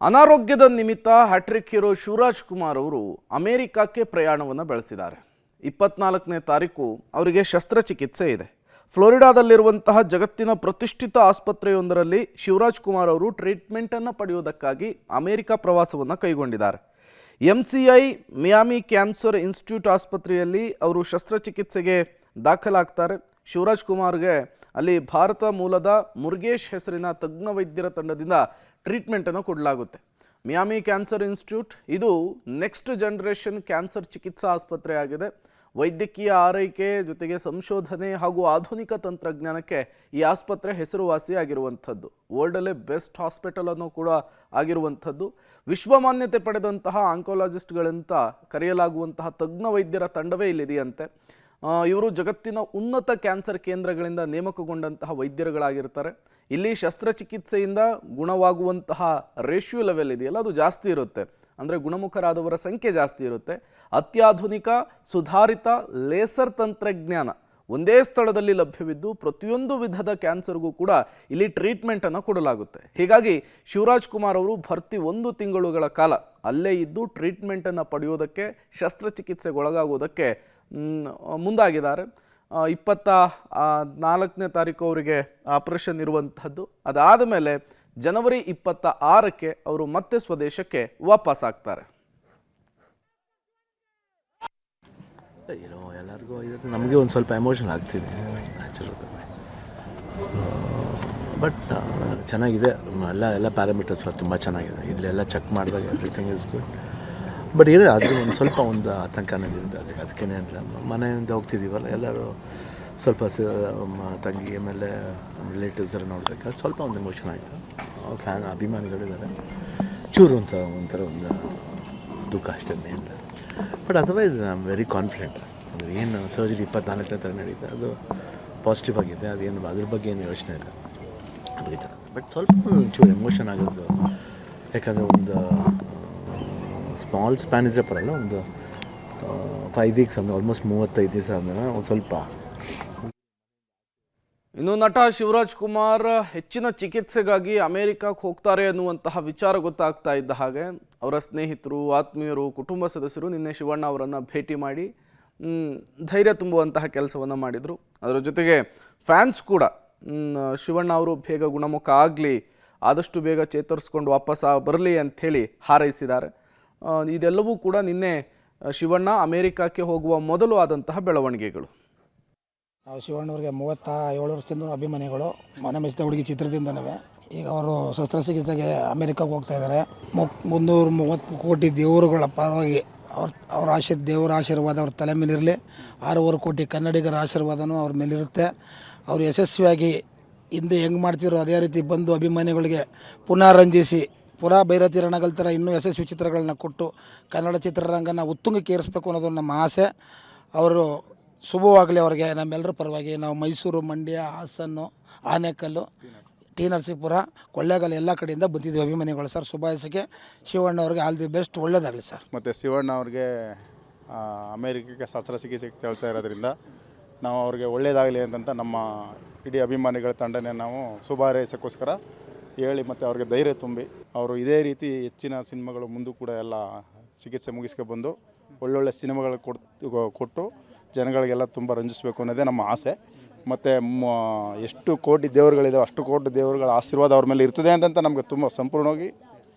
ಅನಾರೋಗ್ಯದ ನಿಮಿತ್ತ hat trick hero Shivraj Kumar ಅವರು ಅಮೆರಿಕಕ್ಕೆ ಪ್ರಯಾಣವನ್ನು ಬೆಳೆಸಿದ್ದಾರೆ. 24ನೇ ತಾರೀಕು ಅವರಿಗೆ ಶಸ್ತ್ರಚಿಕಿತ್ಸೆ ಇದೆ. ಫ್ಲೋರಿಡಾದಲ್ಲಿರುವಂತಹ ಜಗತ್ತಿನ ಪ್ರತಿಷ್ಠಿತ ಆಸ್ಪತ್ರೆಯೊಂದರಲ್ಲಿ ಶಿವರಾಜ್ ಕುಮಾರ್ ಅವರು ಟ್ರೀಟ್ಮೆಂಟನ್ನು ಪಡೆಯುವುದಕ್ಕಾಗಿ ಅಮೆರಿಕ ಪ್ರವಾಸವನ್ನು ಕೈಗೊಂಡಿದ್ದಾರೆ. MCI ಮಿಯಾಮಿ ಕ್ಯಾನ್ಸರ್ ಇನ್ಸ್ಟಿಟ್ಯೂಟ್ ಆಸ್ಪತ್ರೆಯಲ್ಲಿ ಅವರು ಶಸ್ತ್ರಚಿಕಿತ್ಸೆಗೆ ದಾಖಲಾಗ್ತಾರೆ. ಶಿವರಾಜ್ ಕುಮಾರ್ಗೆ ಅಲ್ಲಿ ಭಾರತ ಮೂಲದ ಮುರುಗೇಶ್ ಹೆಸರಿನ ತಜ್ಞ ವೈದ್ಯರ ತಂಡದಿಂದ ಟ್ರೀಟ್ಮೆಂಟನ್ನು ಕೊಡಲಾಗುತ್ತೆ. ಮಿಯಾಮಿ ಕ್ಯಾನ್ಸರ್ ಇನ್ಸ್ಟಿಟ್ಯೂಟ್ ಇದು ನೆಕ್ಸ್ಟ್ ಜನರೇಷನ್ ಕ್ಯಾನ್ಸರ್ ಚಿಕಿತ್ಸಾ ಆಸ್ಪತ್ರೆ ಆಗಿದೆ. ವೈದ್ಯಕೀಯ ಆರೈಕೆ ಜೊತೆಗೆ ಸಂಶೋಧನೆ ಹಾಗೂ ಆಧುನಿಕ ತಂತ್ರಜ್ಞಾನಕ್ಕೆ ಈ ಆಸ್ಪತ್ರೆ ಹೆಸರುವಾಸಿಯಾಗಿರುವಂಥದ್ದು. ವರ್ಲ್ಡಲ್ಲೇ ಬೆಸ್ಟ್ ಹಾಸ್ಪಿಟಲ್ ಅನ್ನೋ ಕೂಡ ಆಗಿರುವಂಥದ್ದು. ವಿಶ್ವಮಾನ್ಯತೆ ಪಡೆದಂತಹ ಆಂಕೋಲಾಜಿಸ್ಟ್ಗಳಂತ ಕರೆಯಲಾಗುವಂತಹ ತಜ್ಞ ವೈದ್ಯರ ತಂಡವೇ ಇಲ್ಲಿದೆಯಂತೆ. ಇವರು ಜಗತ್ತಿನ ಉನ್ನತ ಕ್ಯಾನ್ಸರ್ ಕೇಂದ್ರಗಳಿಂದ ನೇಮಕಗೊಂಡಂತಹ ವೈದ್ಯರುಗಳಾಗಿರ್ತಾರೆ. ಇಲ್ಲಿ ಶಸ್ತ್ರಚಿಕಿತ್ಸೆಯಿಂದ ಗುಣವಾಗುವಂತಹ ರೇಷಿಯೋ ಲೆವೆಲ್ ಇದೆಯಲ್ಲ ಅದು ಜಾಸ್ತಿ ಇರುತ್ತೆ. ಅಂದರೆ ಗುಣಮುಖರಾದವರ ಸಂಖ್ಯೆ ಜಾಸ್ತಿ ಇರುತ್ತೆ. ಅತ್ಯಾಧುನಿಕ ಸುಧಾರಿತ ಲೇಸರ್ ತಂತ್ರಜ್ಞಾನ ಒಂದೇ ಸ್ಥಳದಲ್ಲಿ ಲಭ್ಯವಿದ್ದು ಪ್ರತಿಯೊಂದು ವಿಧದ ಕ್ಯಾನ್ಸರ್ಗೂ ಕೂಡ ಇಲ್ಲಿ ಟ್ರೀಟ್ಮೆಂಟನ್ನು ಕೊಡಲಾಗುತ್ತೆ. ಹೀಗಾಗಿ ಶಿವರಾಜ್ ಕುಮಾರ್ ಅವರು ಭರ್ತಿ 1 ತಿಂಗಳುಗಳ ಕಾಲ ಅಲ್ಲೇ ಇದ್ದು ಟ್ರೀಟ್ಮೆಂಟನ್ನು ಪಡೆಯೋದಕ್ಕೆ, ಶಸ್ತ್ರಚಿಕಿತ್ಸೆಗೊಳಗಾಗೋದಕ್ಕೆ ಮುಂದಾಗಿದ್ದಾರೆ. 24ನೇ ತಾರೀಕು ಅವರಿಗೆ ಆಪರೇಷನ್ ಇರುವಂಥದ್ದು. ಅದಾದ ಮೇಲೆ ಜನವರಿ 26ಕ್ಕೆ ಅವರು ಮತ್ತೆ ಸ್ವದೇಶಕ್ಕೆ ವಾಪಸ್ ಆಗ್ತಾರೆ. ಎಲ್ಲರಿಗೂ ನಮಗೆ ಒಂದು ಸ್ವಲ್ಪ ಎಮೋಷನ್ ಆಗ್ತಿದೆ, ಬಟ್ ಚೆನ್ನಾಗಿದೆ. ಎಲ್ಲ ಪ್ಯಾರಾಮೀಟರ್ಸ್ ತುಂಬ ಚೆನ್ನಾಗಿದೆ. ಇಲ್ಲೆಲ್ಲ ಚೆಕ್ ಮಾಡಿದಾಗ ಎವ್ರಿಥಿಂಗ್ ಇಸ್ ಗುಡ್. ಬಟ್ ಏನೇ ಅದು ಒಂದು ಆತಂಕನೇ ಇರುತ್ತೆ. ಅದಕ್ಕೇನೆ ಅಂತ ಮನೆಯಿಂದ ಹೋಗ್ತಿದ್ದೀವಲ್ಲ, ಎಲ್ಲರೂ ಸ್ವಲ್ಪ ತಂಗಿ ಆಮೇಲೆ ರಿಲೇಟಿವ್ಸ್ ಎಲ್ಲ ನೋಡ್ಬೇಕಾದ್ರೆ ಸ್ವಲ್ಪ ಒಂದು ಎಮೋಷನ್ ಆಯಿತು. ಅಭಿಮಾನಿಗಳಿದ್ದಾರೆ, ಚೂರು ಒಂಥರ ಒಂದು ದುಃಖ ಅಷ್ಟೇ main. But otherwise I am very confident. ಅದು ಏನು ಸರ್ಜರಿ 24ನೇ ಥರ ನಡೀತೆ, ಅದು ಪಾಸಿಟಿವ್ ಆಗಿದೆ. ಅದೇನು ಅದ್ರ ಬಗ್ಗೆ ಏನು ಯೋಚನೆ ಇಲ್ಲ, ಅದು. ಬಟ್ ಸ್ವಲ್ಪ ಚೂರು ಎಮೋಷನ್ ಆಗೋದು, ಯಾಕಂದರೆ ಒಂದು ಸ್ಮಾಲ್ ಸ್ಪ್ಯಾನ್ ಇದ್ದರೆ ಪರಲ್ಲ, ಒಂದು 5 ವೀಕ್ಸ್ ಅಂದರೆ ಆಲ್ಮೋಸ್ಟ್ 35 ದಿವಸ ಅಂದರೆ ಒಂದು ಸ್ವಲ್ಪ. ಇನ್ನು ನಟ ಶಿವರಾಜ್ ಕುಮಾರ್ ಹೆಚ್ಚಿನ ಚಿಕಿತ್ಸೆಗಾಗಿ ಅಮೆರಿಕಕ್ಕೆ ಹೋಗ್ತಾರೆ ಅನ್ನುವಂತಹ ವಿಚಾರ ಗೊತ್ತಾಗ್ತಾ ಇದ್ದ ಹಾಗೆ ಅವರ ಸ್ನೇಹಿತರು, ಆತ್ಮೀಯರು, ಕುಟುಂಬ ಸದಸ್ಯರು ನಿನ್ನೆ ಶಿವಣ್ಣ ಅವರನ್ನು ಭೇಟಿ ಮಾಡಿ ಧೈರ್ಯ ತುಂಬುವಂತಹ ಕೆಲಸವನ್ನು ಮಾಡಿದರು. ಅದರ ಜೊತೆಗೆ ಫ್ಯಾನ್ಸ್ ಕೂಡ ಶಿವಣ್ಣ ಅವರು ಬೇಗ ಗುಣಮುಖ ಆಗಲಿ, ಆದಷ್ಟು ಬೇಗ ಚೇತರಿಸ್ಕೊಂಡು ವಾಪಸ್ ಬರಲಿ ಅಂಥೇಳಿ ಹಾರೈಸಿದ್ದಾರೆ. ಇದೆಲ್ಲವೂ ಕೂಡ ನಿನ್ನೆ ಶಿವಣ್ಣ ಅಮೆರಿಕಕ್ಕೆ ಹೋಗುವ ಮೊದಲು ಆದಂತಹ ಬೆಳವಣಿಗೆಗಳು. ನಾವು ಶಿವಣ್ಣವ್ರಿಗೆ 37 ವರ್ಷದಿಂದ ಅಭಿಮಾನಿಗಳು. ಮನೆ ಮೆಚ್ಚಿದ ಹುಡುಗಿ ಚಿತ್ರದಿಂದನವೇ. ಈಗ ಅವರು ಶಸ್ತ್ರಚಿಕಿತ್ಸೆಗೆ ಅಮೆರಿಕಕ್ಕೆ ಹೋಗ್ತಾ ಇದ್ದಾರೆ. 330 ಕೋಟಿ ದೇವರುಗಳ ಪರವಾಗಿ ಅವ್ರ ದೇವರ ಆಶೀರ್ವಾದ ಅವ್ರ ತಲೆ ಮೇಲಿರಲಿ. 6.5 ಕೋಟಿ ಕನ್ನಡಿಗರ ಆಶೀರ್ವಾದನೂ ಅವ್ರ ಮೇಲಿರುತ್ತೆ. ಅವರು ಯಶಸ್ವಿಯಾಗಿ ಹಿಂದೆ ಹೆಂಗೆ ಮಾಡ್ತಿರೋ ಅದೇ ರೀತಿ ಬಂದು ಅಭಿಮಾನಿಗಳಿಗೆ ಪುನರಂಜಿಸಿ ಭೈರತಿ ರಣಗಲ್ ಥರ ಇನ್ನೂ ಯಶಸ್ವಿ ಚಿತ್ರಗಳನ್ನ ಕೊಟ್ಟು ಕನ್ನಡ ಚಿತ್ರರಂಗನ ಉತ್ತುಂಗಕ್ಕೆ ಏರಿಸಬೇಕು ಅನ್ನೋದು ನಮ್ಮ ಆಸೆ. ಅವರು ಶುಭವಾಗಲಿ ಅವರಿಗೆ. ನಮ್ಮೆಲ್ಲರ ಪರವಾಗಿ ನಾವು ಮೈಸೂರು, ಮಂಡ್ಯ, ಹಾಸನ್ನು, ಆನೇಕಲ್ಲು, ಟಿ ನರಸೀಪುರ, ಕೊಳ್ಳೇಗಾಲ ಎಲ್ಲ ಕಡೆಯಿಂದ ಬಂದಿದ್ದೀವಿ ಅಭಿಮಾನಿಗಳು ಸರ್. ಶುಭಾಶಯಕ್ಕೆ ಶಿವಣ್ಣ ಅವ್ರಿಗೆ ಆಲ್ ದಿ ಬೆಸ್ಟ್, ಒಳ್ಳೆಯದಾಗಲಿ ಸರ್. ಮತ್ತು ಶಿವಣ್ಣ ಅವ್ರಿಗೆ ಅಮೇರಿಕಕ್ಕೆ ಶಸ್ತ್ರಚಿಕಿತ್ಸೆ ಹೇಳ್ತಾ ಇರೋದ್ರಿಂದ ನಾವು ಅವ್ರಿಗೆ ಒಳ್ಳೆಯದಾಗಲಿ ಅಂತಂತ ನಮ್ಮ ಇಡೀ ಅಭಿಮಾನಿಗಳ ತಂಡನೇ ನಾವು ಶುಭ ಹಾರೈಸೋಕ್ಕೋಸ್ಕರ ಹೇಳಿ ಮತ್ತು ಅವ್ರಿಗೆ ಧೈರ್ಯ ತುಂಬಿ ಅವರು ಇದೇ ರೀತಿ ಹೆಚ್ಚಿನ ಸಿನಿಮಾಗಳು ಮುಂದೂ ಕೂಡ ಎಲ್ಲ ಚಿಕಿತ್ಸೆ ಮುಗಿಸ್ಕೊಬಂದು ಒಳ್ಳೊಳ್ಳೆ ಸಿನಿಮಾಗಳು ಕೊಟ್ಟು ಜನಗಳಿಗೆಲ್ಲ ತುಂಬ ರಂಜಿಸಬೇಕು ಅನ್ನೋದೇ ನಮ್ಮ ಆಸೆ. ಮತ್ತು ಎಷ್ಟು ಕೋಟಿ ದೇವರುಗಳಿದೆ ಅಷ್ಟು ಕೋಟಿ ದೇವರುಗಳ ಆಶೀರ್ವಾದ ಅವ್ರ ಮೇಲೆ ಇರ್ತದೆ ಅಂತಂತ ನಮಗೆ ತುಂಬ ಸಂಪೂರ್ಣವಾಗಿ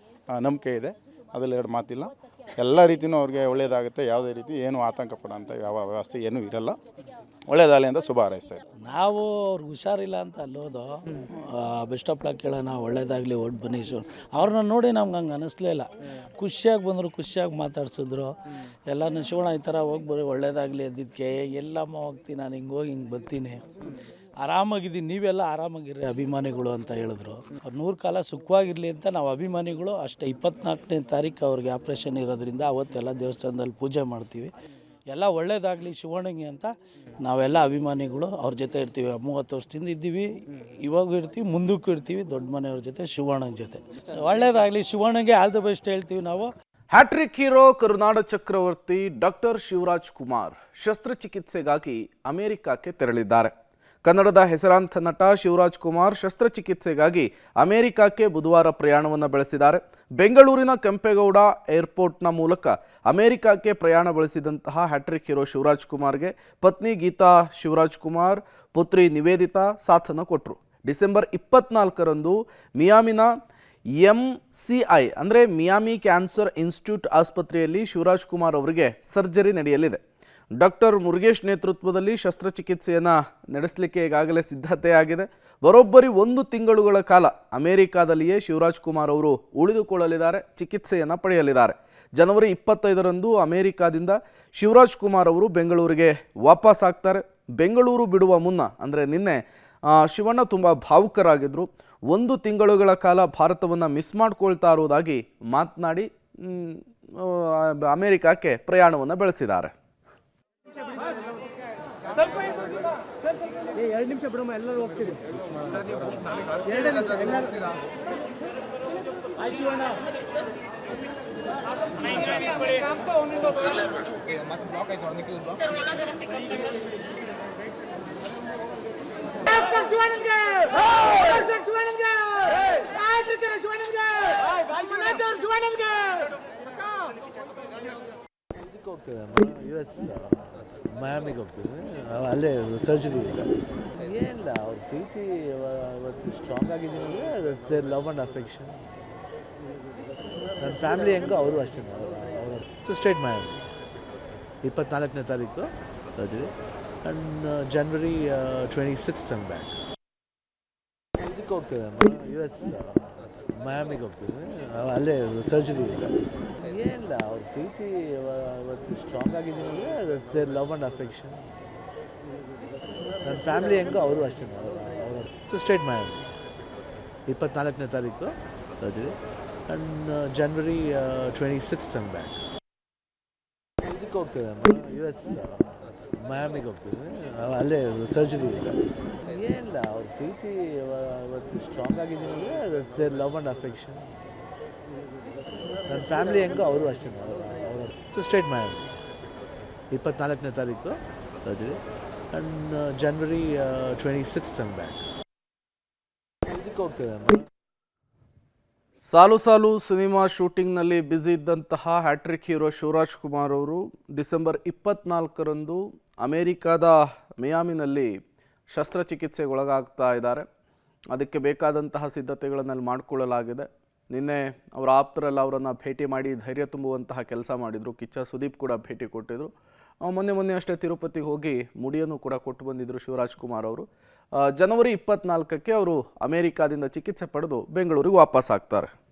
ನಂಬಿಕೆ ಇದೆ. ಅದರಲ್ಲಿ 2 ಮಾತಿಲ್ಲ. ಎಲ್ಲ ರೀತಿಯೂ ಅವ್ರಿಗೆ ಒಳ್ಳೆಯದಾಗುತ್ತೆ. ಯಾವುದೇ ರೀತಿ ಏನು ಆತಂಕ ಪಡೋಂಥ ಯಾವ ವ್ಯವಸ್ಥೆ ಏನೂ ಇರಲ್ಲ. ಒಳ್ಳೆಯದಾಗಲಿ ಅಂತ ಶುಭ ಹಾರೈಸ್ತಾರೆ. ನಾವು ಅವ್ರಿಗೆ ಹುಷಾರಿಲ್ಲ ಅಂತ ಅಲ್ಲೋದು ಬೆಸ್ಟ್ ಆಫ್ ಲಕ್ ಕೇಳೋಣ, ಒಳ್ಳೇದಾಗಲಿ, ಓಟ್ ಬನ್ನಿ. ಅವ್ರನ್ನ ನೋಡಿ ನಮ್ಗೆ ಹಂಗೆ ಅನ್ನಿಸ್ಲೇ ಇಲ್ಲ. ಖುಷಿಯಾಗಿ ಬಂದರು, ಖುಷಿಯಾಗಿ ಮಾತಾಡ್ಸಿದ್ರು. ಎಲ್ಲನೂ ಶಿವಣ್ಣ ಈ ಥರ ಹೋಗ್ಬರ್ರಿ, ಒಳ್ಳೇದಾಗಲಿ ಅಂದಿದ್ದಕ್ಕೆ ಎಲ್ಲಮ್ಮ ಹೋಗ್ತೀನಿ, ನಾನು ಹಿಂಗೆ ಹೋಗಿ ಹಿಂಗೆ ಬರ್ತೀನಿ, ಆರಾಮಾಗಿದ್ದೀನಿ, ನೀವೆಲ್ಲ ಆರಾಮಾಗಿರ್ರಿ ಅಭಿಮಾನಿಗಳು ಅಂತ ಹೇಳಿದ್ರು. ಅವ್ರು 100 ಕಾಲ ಸುಖವಾಗಿರಲಿ ಅಂತ ನಾವು ಅಭಿಮಾನಿಗಳು ಅಷ್ಟೇ. 24ನೇ ತಾರೀಕು ಅವ್ರಿಗೆ ಆಪ್ರೇಷನ್ ಇರೋದ್ರಿಂದ ಅವತ್ತೆಲ್ಲ ದೇವಸ್ಥಾನದಲ್ಲಿ ಪೂಜೆ ಮಾಡ್ತೀವಿ. ಎಲ್ಲ ಒಳ್ಳೇದಾಗಲಿ ಶಿವಣ್ಣಗೆ ಅಂತ ನಾವೆಲ್ಲ ಅಭಿಮಾನಿಗಳು ಅವ್ರ ಜೊತೆ ಇರ್ತೀವಿ. 30 ವರ್ಷದಿಂದ ಇದ್ದೀವಿ, ಇವಾಗೂ ಇರ್ತೀವಿ, ಮುಂದಕ್ಕೂ ಇರ್ತೀವಿ. ದೊಡ್ಡ ಮನೆಯವ್ರ ಜೊತೆ, ಶಿವಣ್ಣನ ಜೊತೆ. ಒಳ್ಳೇದಾಗಲಿ ಶಿವಣ್ಣಗೆ, ಆಲ್ ದ ಬೆಸ್ಟ್ ಹೇಳ್ತೀವಿ ನಾವು. ಹ್ಯಾಟ್ರಿಕ್ ಹೀರೋ ಕರುನಾಡ ಚಕ್ರವರ್ತಿ ಡಾಕ್ಟರ್ ಶಿವರಾಜ್ ಕುಮಾರ್ ಶಸ್ತ್ರಚಿಕಿತ್ಸೆಗಾಗಿ ಅಮೆರಿಕಕ್ಕೆ ತೆರಳಿದ್ದಾರೆ. ಕನ್ನಡದ ಹೆಸರಾಂತ ನಟ ಶಿವರಾಜ್ ಕುಮಾರ್ ಶಸ್ತ್ರಚಿಕಿತ್ಸೆಗಾಗಿ ಅಮೆರಿಕಕ್ಕೆ ಬುಧವಾರ ಪ್ರಯಾಣವನ್ನು ಬೆಳೆಸಿದ್ದಾರೆ. ಬೆಂಗಳೂರಿನ ಕೆಂಪೇಗೌಡ ಏರ್ಪೋರ್ಟ್ನ ಮೂಲಕ ಅಮೆರಿಕಕ್ಕೆ ಪ್ರಯಾಣ ಬೆಳೆಸಿದಂತಹ ಹ್ಯಾಟ್ರಿಕ್ ಹೀರೋ ಶಿವರಾಜ್ ಕುಮಾರ್ಗೆ ಪತ್ನಿ ಗೀತಾ ಶಿವರಾಜ್ ಕುಮಾರ್, ಪುತ್ರಿ ನಿವೇದಿತಾ ಸಾಥನ್ನು ಕೊಟ್ಟರು. ಡಿಸೆಂಬರ್ 24ರಂದು ಮಿಯಾಮಿನ MCI ಅಂದರೆ ಮಿಯಾಮಿ ಕ್ಯಾನ್ಸರ್ ಇನ್ಸ್ಟಿಟ್ಯೂಟ್ ಆಸ್ಪತ್ರೆಯಲ್ಲಿ ಶಿವರಾಜ್ ಕುಮಾರ್ ಅವರಿಗೆ ಸರ್ಜರಿ ನಡೆಯಲಿದೆ. ಡಾಕ್ಟರ್ ಮುರುಗೇಶ್ ನೇತೃತ್ವದಲ್ಲಿ ಶಸ್ತ್ರಚಿಕಿತ್ಸೆಯನ್ನು ನಡೆಸಲಿಕ್ಕೆ ಈಗಾಗಲೇ ಸಿದ್ಧತೆ ಆಗಿದೆ. ಬರೋಬ್ಬರಿ 1 ತಿಂಗಳುಗಳ ಕಾಲ ಅಮೆರಿಕಾದಲ್ಲಿಯೇ ಶಿವರಾಜ್ ಕುಮಾರ್ ಅವರು ಉಳಿದುಕೊಳ್ಳಲಿದ್ದಾರೆ, ಚಿಕಿತ್ಸೆಯನ್ನು ಪಡೆಯಲಿದ್ದಾರೆ. ಜನವರಿ 25ರಂದು ಅಮೆರಿಕಾದಿಂದ ಶಿವರಾಜ್ ಕುಮಾರ್ ಅವರು ಬೆಂಗಳೂರಿಗೆ ವಾಪಸ್ ಆಗ್ತಾರೆ. ಬೆಂಗಳೂರು ಬಿಡುವ ಮುನ್ನ ಅಂದರೆ ನಿನ್ನೆ ಶಿವಣ್ಣ ತುಂಬ ಭಾವುಕರಾಗಿದ್ದರು. 1 ತಿಂಗಳುಗಳ ಕಾಲ ಭಾರತವನ್ನು ಮಿಸ್ ಮಾಡ್ಕೊಳ್ತಾ ಇರೋದಾಗಿ ಮಾತನಾಡಿ ಅಮೆರಿಕಕ್ಕೆ ಪ್ರಯಾಣವನ್ನು ಬೆಳೆಸಿದ್ದಾರೆ. ಹೋಗ್ತಿದೆ US ಮಯಾಮಿಗೆ ಹೋಗ್ತಿದ್ದೆ, ಅಲ್ಲೇ ಸರ್ಜರಿ ಇದೆ. ಏನಿಲ್ಲ, ಅವ್ರ ಪ್ರೀತಿ ಇವತ್ತು ಸ್ಟ್ರಾಂಗ್ ಆಗಿದ್ದೀನಿ ಅಂದರೆ ಲವ್ ಆ್ಯಂಡ್ ಅಫೆಕ್ಷನ್. ನನ್ನ ಫ್ಯಾಮಿಲಿ ಹೆಂಗೋ ಅವರು ಅಷ್ಟೇ. ಸೊ ಸ್ಟ್ರೇಟ್ ಮಯಾಮಿ 24ನೇ ತಾರೀಕು surgery and January 26th I'm back. ಇದಕ್ಕೆ ಹೋಗ್ತಿದೆ US ಮಯಾಮಿಗೆ ಹೋಗ್ತಿದ್ದೆ, ಅಲ್ಲೇ ಸರ್ಜರಿ ಇದೆ. ಏನಿಲ್ಲ, ಅವ್ರ ಪ್ರೀತಿ ಇವತ್ತು ಸ್ಟ್ರಾಂಗ್ ಆಗಿದ್ದೀನಿ ಅಂದರೆ ಲವ್ ಆ್ಯಂಡ್ ಅಫೆಕ್ಷನ್. ನನ್ನ ಫ್ಯಾಮಿಲಿ ಹೆಂಗೋ ಅವರು ಅಷ್ಟೇ. ಸೊ ಸ್ಟ್ರೇಟ್ ಮಯಾಮಿ 24ನೇ ತಾರೀಕು surgery and January 26th I'm back. ಇದಕ್ಕೆ ಹೋಗ್ತಿದೆ US ಮಯಾಮಿಗೆ ಹೋಗ್ತಿದ್ದೆ, ಅಲ್ಲೇ ಸರ್ಜರಿ ಇದೆ. ಏನಿಲ್ಲ, ಅವ್ರ ಪ್ರೀತಿ ಇವತ್ತು ಸ್ಟ್ರಾಂಗ್ ಆಗಿದ್ದೀನಿ ಅಂದರೆ ಲವ್ ಆ್ಯಂಡ್ ಅಫೆಕ್ಷನ್. ನನ್ನ ಫ್ಯಾಮಿಲಿ ಹೆಂಗೋ ಅವರು ಅಷ್ಟೇ. ಸೊ ಸ್ಟ್ರೇಟ್ ಮಯಾಮಿ 24ನೇ ತಾರೀಕು surgery and January 26th I'm back. ಇದಕ್ಕೆ ಹೋಗ್ತಿದೆ ಸಾಲು ಸಿನಿಮಾ ಶೂಟಿಂಗ್ನಲ್ಲಿ ಬ್ಯುಸಿ ಇದ್ದಂತಹ ಹ್ಯಾಟ್ರಿಕ್ ಹೀರೋ ಶಿವರಾಜ್ ಕುಮಾರ್ ಅವರು ಡಿಸೆಂಬರ್ 24ರಂದು ಅಮೆರಿಕಾದ ಮಿಯಾಮಿನಲ್ಲಿ ಶಸ್ತ್ರಚಿಕಿತ್ಸೆಗೆ ಒಳಗಾಗ್ತಾ ಇದ್ದಾರೆ. ಅದಕ್ಕೆ ಬೇಕಾದಂತಹ ಸಿದ್ಧತೆಗಳನ್ನು ಮಾಡಿಕೊಳ್ಳಲಾಗಿದೆ. ನಿನ್ನೆ ಅವರ ಆಪ್ತರೆಲ್ಲ ಅವರನ್ನು ಭೇಟಿ ಮಾಡಿ ಧೈರ್ಯ ತುಂಬುವಂತಹ ಕೆಲಸ ಮಾಡಿದರು. ಕಿಚ್ಚ ಸುದೀಪ್ ಕೂಡ ಭೇಟಿ ಕೊಟ್ಟಿದ್ದರು. ಮೊನ್ನೆ ಅಷ್ಟೇ ತಿರುಪತಿಗೆ ಹೋಗಿ ಮುಡಿಯನ್ನು ಕೂಡ ಕೊಟ್ಟು ಬಂದಿದ್ದರು ಶಿವರಾಜ್ ಕುಮಾರ್ ಅವರು. ಜನವರಿ 24ಕ್ಕೆ ಅವರು ಅಮೆರಿಕಾದಿಂದ ಚಿಕಿತ್ಸೆ ಪಡೆದು ಬೆಂಗಳೂರಿಗೆ ವಾಪಸ್ ಆಗ್ತಾರೆ.